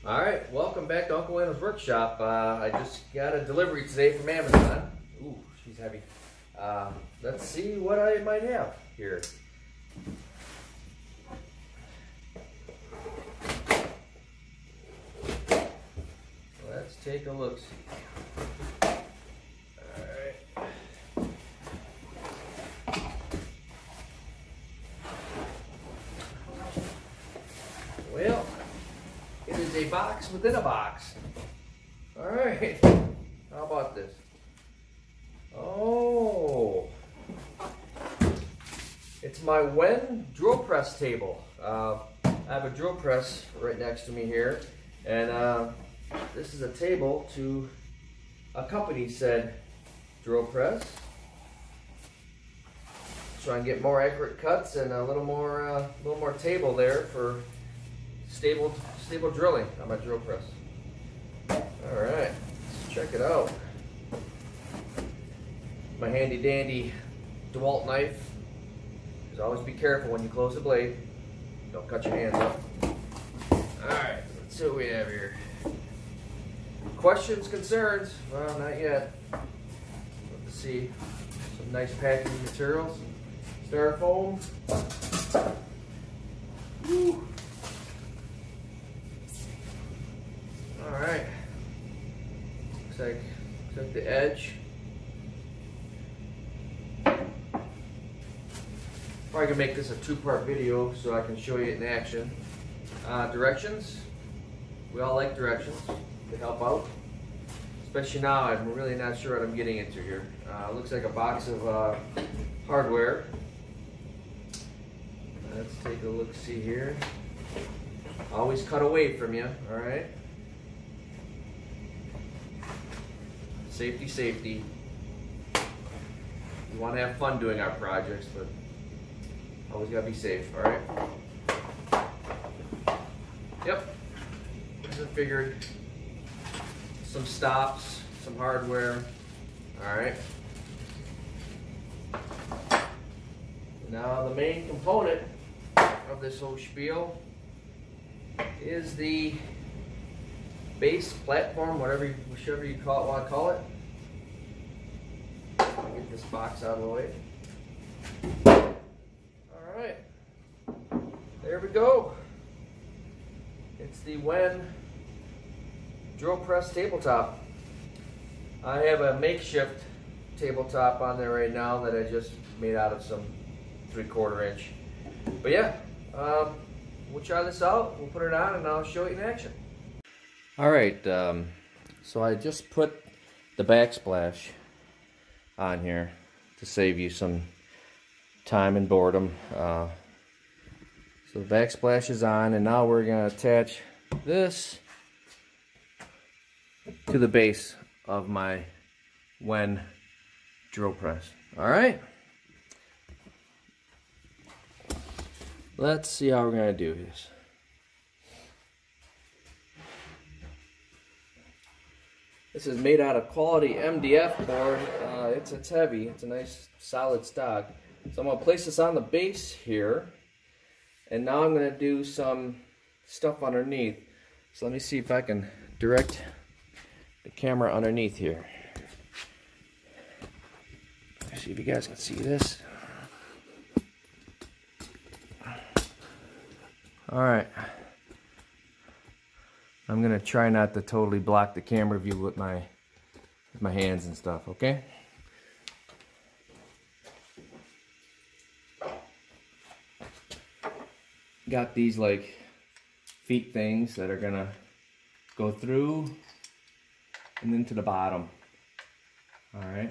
Alright, welcome back to Uncle Wendell's workshop. I just got a delivery today from Amazon. Ooh, she's heavy. Let's see what I might have here. Let's take a look. Alright. Well, it is a box within a box. Alright, how about this? Oh, it's my WEN Drill Press Table. I have a drill press right next to me here, and this is a table to accompany said drill press. Try and get more accurate cuts and a little more table there for stable drilling on my drill press. All right, let's check it out. My handy dandy DeWalt knife. Just always be careful when you close the blade. Don't cut your hands up. All right, let's see what we have here. Questions, concerns? Well, not yet. Let's see. Some nice packaging materials. Styrofoam. Woo. All right. Looks like the edge. Probably gonna make this a two-part video so I can show you it in action. Directions. We all like directions to help out. Especially now, I'm really not sure what I'm getting into here. Looks like a box of hardware. Let's take a look, see here. Always cut away from you, all right? Safety, safety. We want to have fun doing our projects, but always gotta be safe, all right? Yep, as I figured. Some stops, some hardware, all right? Now the main component of this whole spiel is the base platform, whichever you want to call it. Let me get this box out of the way. All right, there we go. It's the WEN Drill Press Tabletop. I have a makeshift tabletop on there right now that I just made out of some 3/4 inch. But yeah, we'll try this out. We'll put it on and I'll show it in action. All right, so I just put the backsplash on here to save you some time and boredom. So the backsplash is on, and now we're going to attach this to the base of my WEN drill press. All right, let's see how we're going to do this. This is made out of quality MDF board. It's heavy. It's a nice solid stock. So I'm going to place this on the base here, and now I'm going to do some stuff underneath. So let me see if I can direct the camera underneath here. Let's see if you guys can see this. All right. I'm gonna try not to totally block the camera view with my hands and stuff, okay? Got these like feet things that are gonna go through and then to the bottom. All right.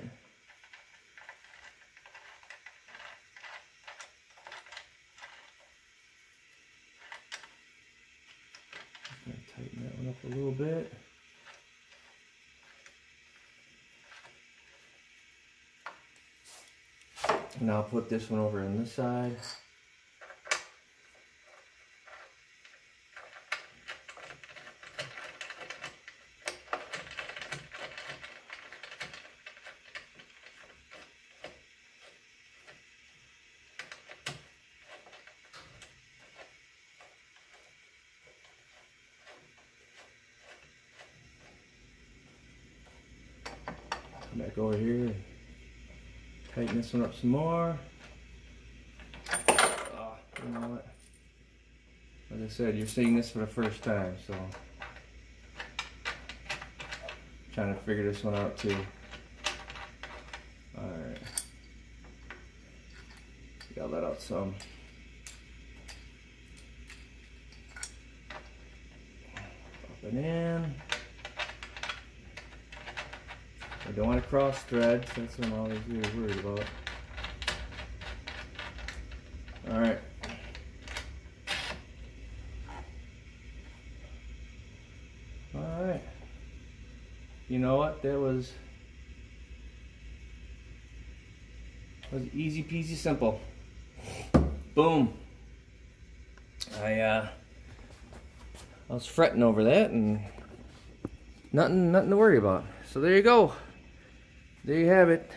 Tighten that one up a little bit. And I'll put this one over on this side. Back over here. Tighten this one up some more. Oh, you know what? Like I said, you're seeing this for the first time, so trying to figure this one out too. Alright. Gotta let out some. Pop it in. I don't want to cross thread, so that's what I'm always really worried about. Alright. Alright. You know what? That was easy peasy simple. Boom. I was fretting over that and nothing to worry about. So there you go. There you have it.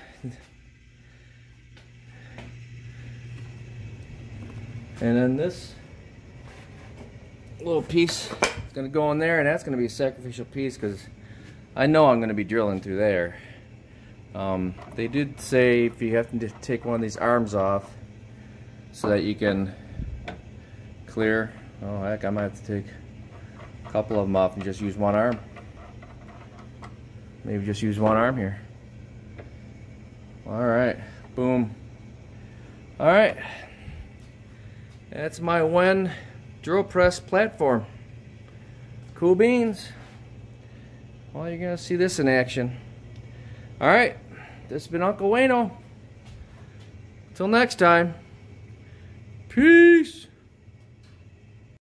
And then this little piece is going to go in there, and that's going to be a sacrificial piece because I know I'm going to be drilling through there. They did say if you have to take one of these arms off so that you can clear. Oh heck, I might have to take a couple of them off and just use one arm. Maybe just use one arm here. Alright, boom. Alright, that's my WEN drill press platform. Cool beans. Well, you're going to see this in action. Alright, this has been Uncle Wayno. Till next time, peace.